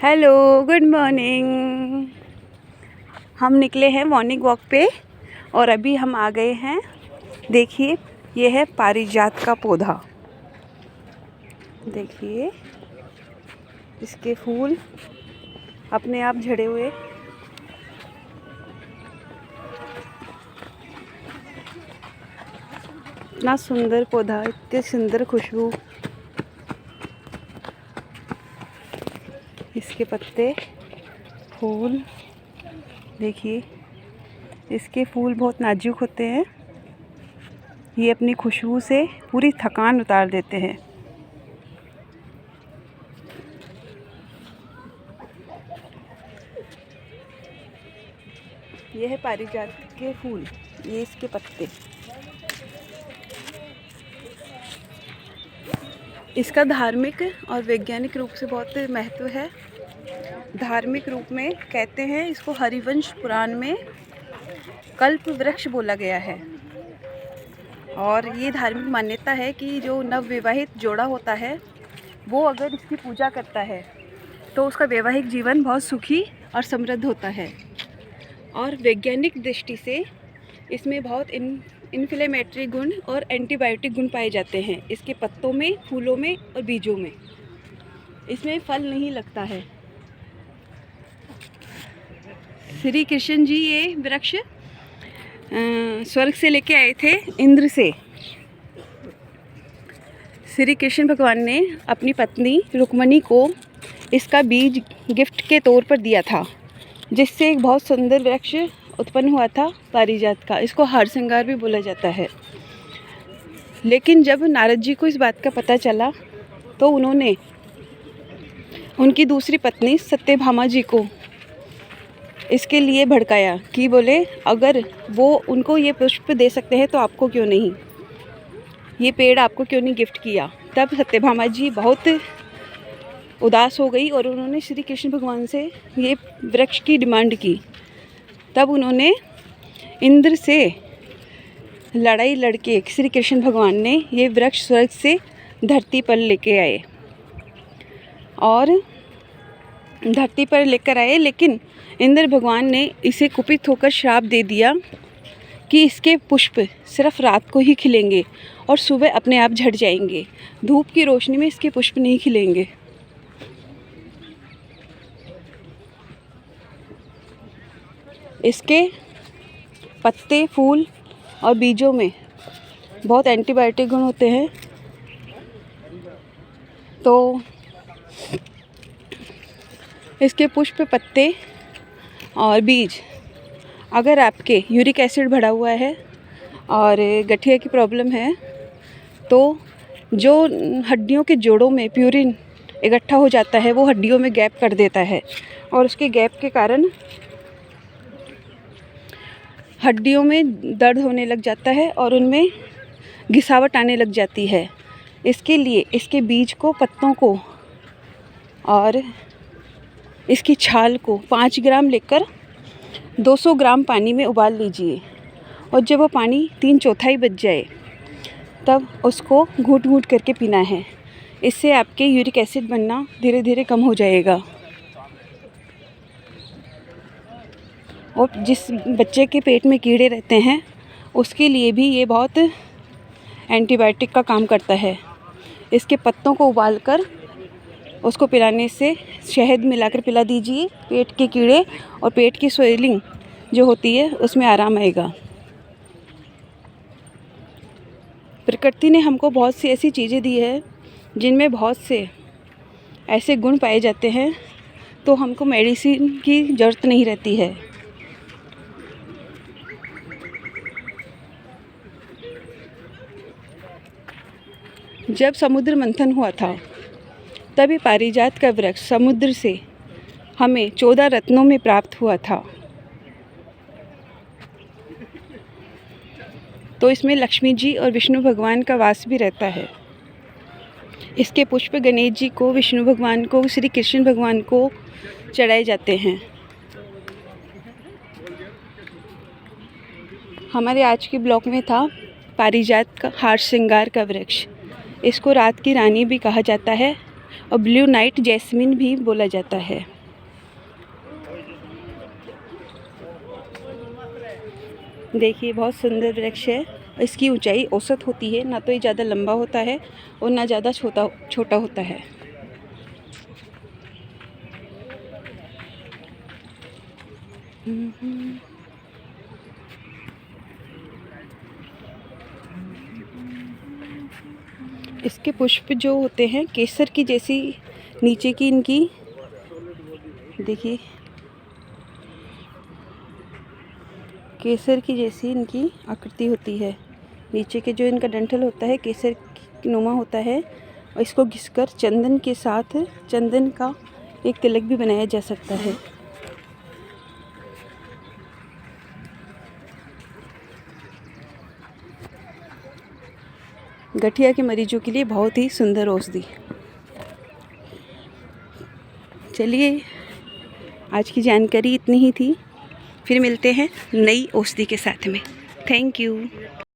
Hello, good morning. हम निकले हैं मॉर्निंग वॉक पे और अभी हम आ गए हैं। देखिए, ये है पारिजात का पौधा। देखिए, इसके फूल अपने आप झड़े हुए। इतना सुंदर पौधा, इतनी सुंदर खुशबू। इसके पत्ते, फूल देखिए, इसके फूल बहुत नाजुक होते हैं। ये अपनी खुशबू से पूरी थकान उतार देते हैं। ये है पारिजात के फूल, ये इसके पत्ते। इसका धार्मिक और वैज्ञानिक रूप से बहुत महत्व है। धार्मिक रूप में कहते हैं इसको हरिवंश पुराण में कल्प वृक्ष बोला गया है। और ये धार्मिक मान्यता है कि जो नवविवाहित जोड़ा होता है वो अगर इसकी पूजा करता है तो उसका वैवाहिक जीवन बहुत सुखी और समृद्ध होता है। और वैज्ञानिक दृष्टि से इसमें बहुत इन्फ्लेमेटरी गुण और एंटीबायोटिक गुण पाए जाते हैं। इसके पत्तों में, फूलों में और बीजों में। इसमें फल नहीं लगता है। श्री कृष्ण जी ये वृक्ष स्वर्ग से लेके आए थे, इंद्र से। श्री कृष्ण भगवान ने अपनी पत्नी रुक्मणी को इसका बीज गिफ्ट के तौर पर दिया था, जिससे एक बहुत सुंदर वृक्ष उत्पन्न हुआ था पारिजात का। इसको हार श्रृंगार भी बोला जाता है। लेकिन जब नारद जी को इस बात का पता चला तो उन्होंने उनकी दूसरी पत्नी सत्यभामा जी को इसके लिए भड़काया कि बोले अगर वो उनको ये पुष्प दे सकते हैं तो आपको क्यों नहीं, ये पेड़ आपको क्यों नहीं गिफ्ट किया। तब सत्यभामा जी बहुत उदास हो गई और उन्होंने श्री कृष्ण भगवान से ये वृक्ष की डिमांड की। तब उन्होंने इंद्र से लड़ाई लड़के श्री कृष्ण भगवान ने ये वृक्ष स्वर्ग से धरती पर लेके आए और धरती पर लेकर आए। लेकिन इंद्र भगवान ने इसे कुपित होकर श्राप दे दिया कि इसके पुष्प सिर्फ रात को ही खिलेंगे और सुबह अपने आप झड़ जाएंगे। धूप की रोशनी में इसके पुष्प नहीं खिलेंगे। इसके पत्ते, फूल और बीजों में बहुत एंटीबायोटिक गुण होते हैं। तो इसके पुष्प, पत्ते और बीज, अगर आपके यूरिक एसिड बढ़ा हुआ है और गठिया की प्रॉब्लम है तो जो हड्डियों के जोड़ों में प्यूरिन इकट्ठा हो जाता है वो हड्डियों में गैप कर देता है और उसके गैप के कारण हड्डियों में दर्द होने लग जाता है और उनमें घिसावट आने लग जाती है। इसके लिए इसके बीज को, पत्तों को और इसकी छाल को 5 ग्राम लेकर 200 ग्राम पानी में उबाल लीजिए और जब वो पानी 3/4 बच जाए तब उसको घूट घूट करके पीना है। इससे आपके यूरिक एसिड बनना धीरे धीरे कम हो जाएगा। और जिस बच्चे के पेट में कीड़े रहते हैं उसके लिए भी ये बहुत एंटीबायोटिक का काम करता है। इसके पत्तों को उबालकर उसको पिलाने से शहद मिलाकर पिला दीजिए। पेट के कीड़े और पेट की स्वेलिंग जो होती है उसमें आराम आएगा। प्रकृति ने हमको बहुत सी ऐसी चीज़ें दी है जिनमें बहुत से ऐसे गुण पाए जाते हैं तो हमको मेडिसिन की ज़रूरत नहीं रहती है। जब समुद्र मंथन हुआ था तभी पारिजात का वृक्ष समुद्र से हमें 14 रत्नों में प्राप्त हुआ था। तो इसमें लक्ष्मी जी और विष्णु भगवान का वास भी रहता है। इसके पुष्प गणेश जी को, विष्णु भगवान को, श्री कृष्ण भगवान को चढ़ाए जाते हैं। हमारे आज के ब्लॉग में था पारिजात का हार श्रृंगार का वृक्ष। इसको रात की रानी भी कहा जाता है और ब्लू नाइट जैस्मिन भी बोला जाता है। देखिए बहुत सुंदर वृक्ष है। इसकी ऊंचाई औसत होती है, ना तो ये ज़्यादा लंबा होता है और ना ज़्यादा छोटा होता है। इसके पुष्प जो होते हैं केसर की जैसी, नीचे की इनकी देखिए केसर की जैसी इनकी आकृति होती है। नीचे के जो इनका डंठल होता है केसर नुमा होता है, और इसको घिसकर चंदन के साथ चंदन का एक तिलक भी बनाया जा सकता है। गठिया के मरीजों के लिए बहुत ही सुंदर औषधि। चलिए आज की जानकारी इतनी ही थी, फिर मिलते हैं नई औषधि के साथ में। Thank you.